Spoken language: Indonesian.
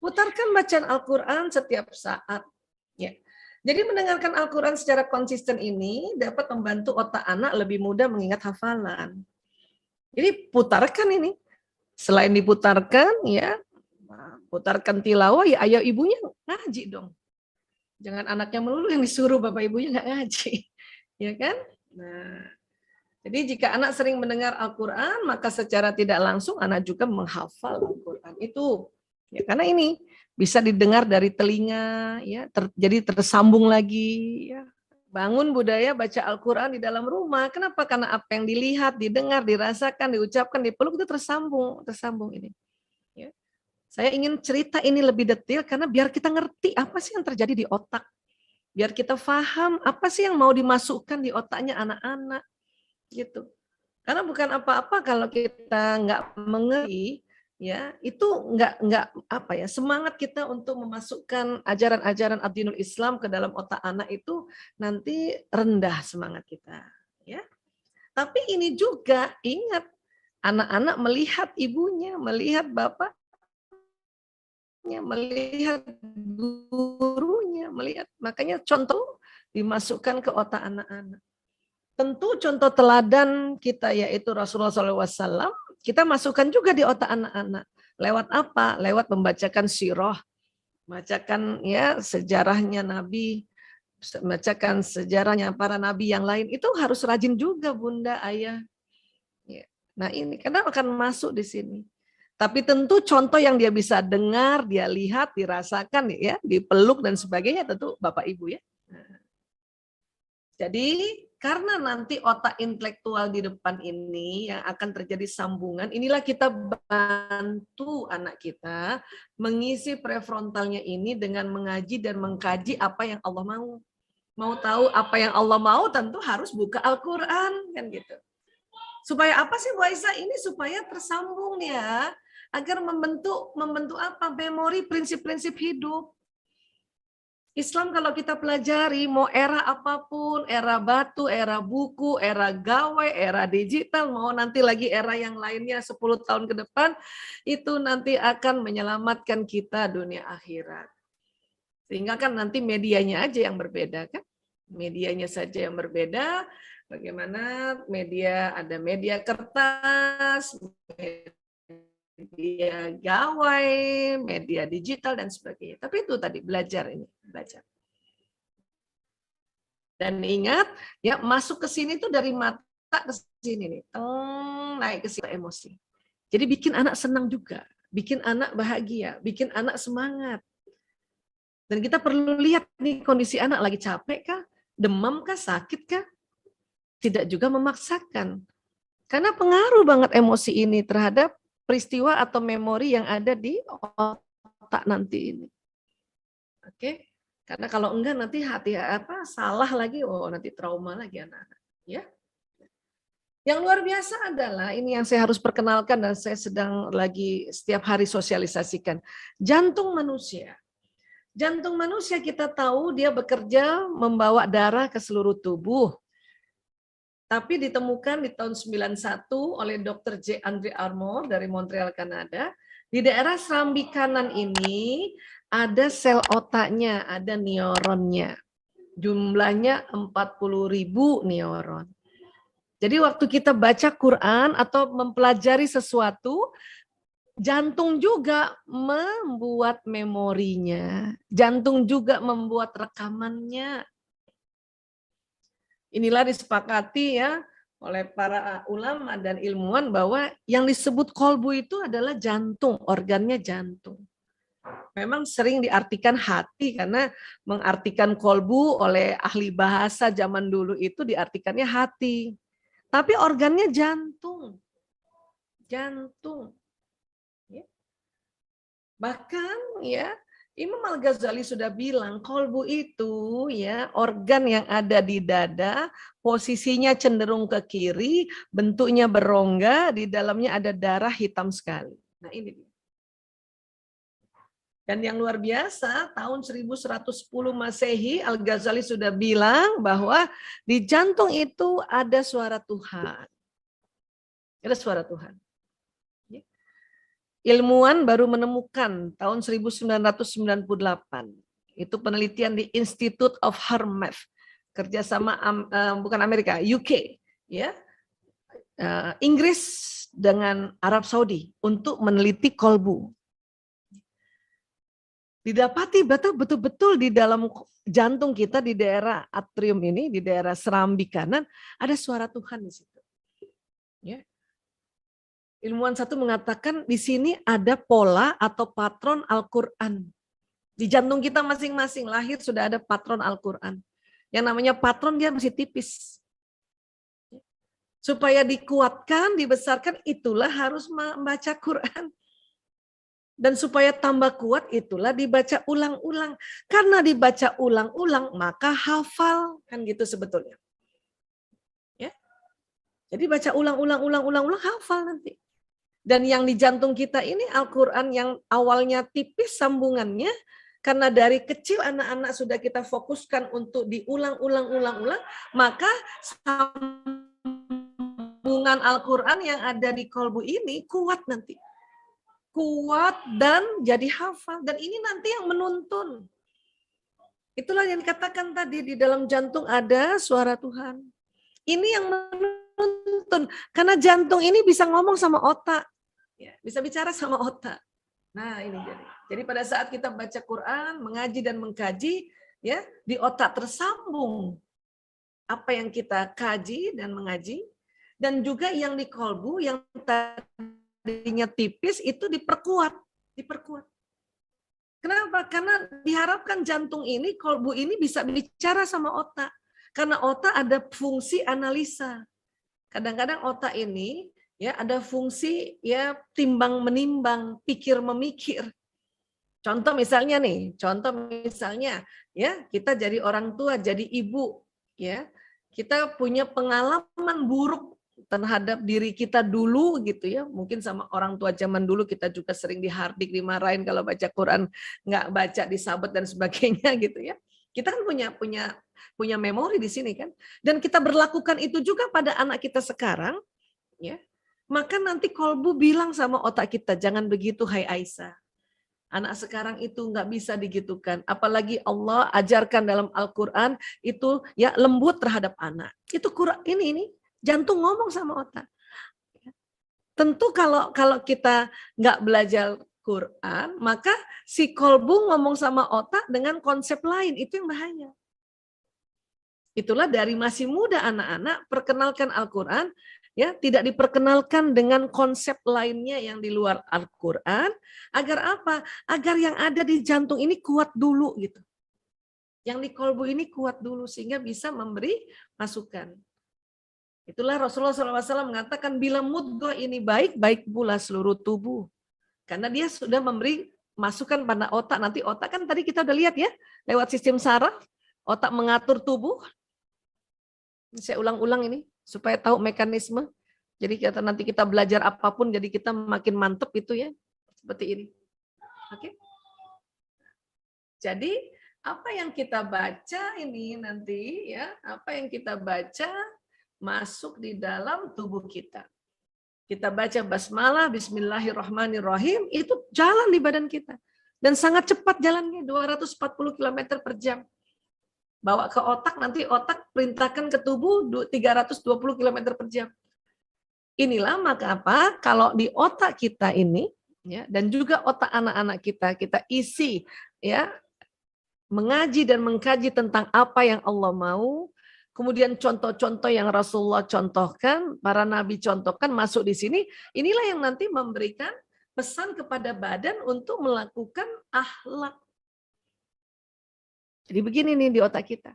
Putarkan bacaan Al-Quran setiap saat. Ya. Jadi mendengarkan Al-Quran secara konsisten ini dapat membantu otak anak lebih mudah mengingat hafalan. Jadi putarkan ini. Selain diputarkan, ya putarkan tilawah, ya ayo ibunya ngaji dong. Jangan anaknya melulu yang disuruh, bapak ibunya nggak ngaji. Ya kan? Nah, jadi jika anak sering mendengar Al-Quran, maka secara tidak langsung anak juga menghafal Al-Quran. Itu ya, karena ini bisa didengar dari telinga, ya, jadi tersambung lagi. Ya. Bangun budaya baca Al-Quran di dalam rumah. Kenapa? Karena apa yang dilihat, didengar, dirasakan, diucapkan, dipeluk itu tersambung ini. Ya. Saya ingin cerita ini lebih detail karena biar kita ngerti apa sih yang terjadi di otak. Biar kita paham apa sih yang mau dimasukkan di otaknya anak-anak. Gitu. Karena bukan apa-apa kalau kita nggak mengerti, ya itu nggak apa ya, semangat kita untuk memasukkan ajaran-ajaran ad-dinul Islam ke dalam otak anak itu nanti rendah semangat kita, ya. Tapi ini juga ingat, anak-anak melihat ibunya, melihat bapaknya, melihat gurunya, melihat, makanya contoh dimasukkan ke otak anak-anak. Tentu contoh teladan kita yaitu Rasulullah SAW, kita masukkan juga di otak anak-anak. Lewat apa? Lewat membacakan sirah, bacakan ya sejarahnya Nabi, bacakan sejarahnya para Nabi yang lain. Itu harus rajin juga Bunda, Ayah. Nah ini karena akan masuk di sini. Tapi tentu contoh yang dia bisa dengar, dia lihat, dirasakan ya, dipeluk dan sebagainya tentu Bapak Ibu ya. Jadi karena nanti otak intelektual di depan ini yang akan terjadi sambungan, inilah kita bantu anak kita mengisi prefrontalnya ini dengan mengaji dan mengkaji apa yang Allah mau. Mau tahu apa yang Allah mau tentu harus buka Al-Quran kan gitu. Supaya apa sih Bu Aisyah? Ini supaya tersambung ya, agar membentuk apa? Memori prinsip-prinsip hidup. Islam kalau kita pelajari, mau era apapun, era batu, era buku, era gawai, era digital, mau nanti lagi era yang lainnya 10 tahun ke depan, itu nanti akan menyelamatkan kita dunia akhirat. Sehingga kan nanti medianya aja yang berbeda kan? Medianya saja yang berbeda, bagaimana media, ada media kertas, media gawai, media digital dan sebagainya. Tapi itu tadi belajar. Dan ingat ya masuk ke sini tuh dari mata ke sini nih, naik ke sini emosi. Jadi bikin anak senang juga, bikin anak bahagia, bikin anak semangat. Dan kita perlu lihat nih kondisi anak lagi capek kah, demam kah, sakit kah? Tidak juga memaksakan. Karena pengaruh banget emosi ini terhadap peristiwa atau memori yang ada di otak nanti ini. Oke, karena kalau enggak nanti salah lagi, nanti trauma lagi anak-anak. Ya. Yang luar biasa adalah ini yang saya harus perkenalkan dan saya sedang lagi setiap hari sosialisasikan. Jantung manusia. Jantung manusia kita tahu dia bekerja membawa darah ke seluruh tubuh. Tapi ditemukan di tahun 91 oleh Dr. J. Andre Armour dari Montreal, Kanada. Di daerah serambi kanan ini ada sel otaknya, ada neuronnya. Jumlahnya 40.000 neuron. Jadi waktu kita baca Quran atau mempelajari sesuatu, jantung juga membuat memorinya. Jantung juga membuat rekamannya. Inilah disepakati ya oleh para ulama dan ilmuwan bahwa yang disebut kolbu itu adalah jantung, organnya jantung. Memang sering diartikan hati karena mengartikan kolbu oleh ahli bahasa zaman dulu itu diartikannya hati. Tapi organnya jantung. Jantung. Ya. Bahkan ya Imam Al-Ghazali sudah bilang kolbu itu ya organ yang ada di dada, posisinya cenderung ke kiri, bentuknya berongga, di dalamnya ada darah hitam sekali. Nah ini. Dan yang luar biasa, tahun 1110 Masehi, Al-Ghazali sudah bilang bahwa di jantung itu ada suara Tuhan. Ada suara Tuhan. ilmuwan baru menemukan tahun 1998. Itu penelitian di Institute of Harmath, kerjasama bukan Amerika, UK, ya, Inggris dengan Arab Saudi untuk meneliti kolbu. Didapati betul-betul di dalam jantung kita di daerah atrium ini, di daerah serambi kanan, ada suara Tuhan di situ. Ya. Ilmuwan satu mengatakan di sini ada pola atau patron Al-Quran. Di jantung kita masing-masing lahir sudah ada patron Al-Quran. Yang namanya patron dia masih tipis. Supaya dikuatkan, dibesarkan, itulah harus membaca Quran. Dan supaya tambah kuat itulah dibaca ulang-ulang. Karena dibaca ulang-ulang maka hafal. Kan gitu sebetulnya. Ya. Jadi baca ulang-ulang hafal nanti. Dan yang di jantung kita ini Al-Quran yang awalnya tipis sambungannya. Karena dari kecil anak-anak sudah kita fokuskan untuk diulang-ulang. Maka sambungan Al-Quran yang ada di kolbu ini kuat nanti. Kuat dan jadi hafal. Dan ini nanti yang menuntun. Itulah yang dikatakan tadi, di dalam jantung ada suara Tuhan. Ini yang menuntun. Karena jantung ini bisa ngomong sama otak. Ya, bisa bicara sama otak. Nah ini jadi. Jadi pada saat kita baca Quran, mengaji dan mengkaji, ya di otak tersambung apa yang kita kaji dan mengaji. Dan juga yang di kolbu, yang tadinya tipis itu diperkuat. Kenapa? Karena diharapkan jantung ini, kolbu ini bisa bicara sama otak. Karena otak ada fungsi analisa. Kadang-kadang otak ini ya ada fungsi ya timbang menimbang, pikir memikir. Contoh misalnya ya kita jadi orang tua, jadi ibu, ya kita punya pengalaman buruk terhadap diri kita dulu gitu ya, mungkin sama orang tua zaman dulu kita juga sering dihardik, dimarahin kalau baca Quran nggak baca, disabet dan sebagainya gitu ya. Kita kan punya memori di sini kan, dan kita berlakukan itu juga pada anak kita sekarang, ya. Maka nanti kolbu bilang sama otak kita, jangan begitu hai Aisyah. Anak sekarang itu nggak bisa digitukan, apalagi Allah ajarkan dalam Al-Quran itu ya lembut terhadap anak. Itu Quran ini jantung ngomong sama otak. Tentu kalau kita nggak belajar Quran, maka si kolbu ngomong sama otak dengan konsep lain, itu yang bahaya. Itulah dari masih muda anak-anak perkenalkan Al-Quran, ya tidak diperkenalkan dengan konsep lainnya yang di luar Al-Quran. Agar apa? Agar yang ada di jantung ini kuat dulu gitu. Yang di kolbu ini kuat dulu sehingga bisa memberi masukan. Itulah Rasulullah SAW mengatakan bila mudghah ini baik, baik pula seluruh tubuh. Karena dia sudah memberi masukan pada otak. Nanti otak kan tadi kita udah lihat ya, lewat sistem saraf, otak mengatur tubuh. Saya ulang-ulang ini supaya tahu mekanisme. Jadi nanti kita belajar apapun, jadi kita makin mantep itu ya, seperti ini. Oke. Jadi apa yang kita baca ini nanti ya, apa yang kita baca masuk di dalam tubuh kita. Kita baca basmalah, bismillahirrahmanirrahim, itu jalan di badan kita. Dan sangat cepat jalannya, 240 km per jam. Bawa ke otak, nanti otak perintahkan ke tubuh 320 km per jam. Inilah maka apa, kalau di otak kita ini, ya, dan juga otak anak-anak kita isi, ya, mengaji dan mengkaji tentang apa yang Allah mau. Kemudian contoh-contoh yang Rasulullah contohkan, para nabi contohkan masuk di sini. Inilah yang nanti memberikan pesan kepada badan untuk melakukan akhlak. Jadi begini nih di otak kita.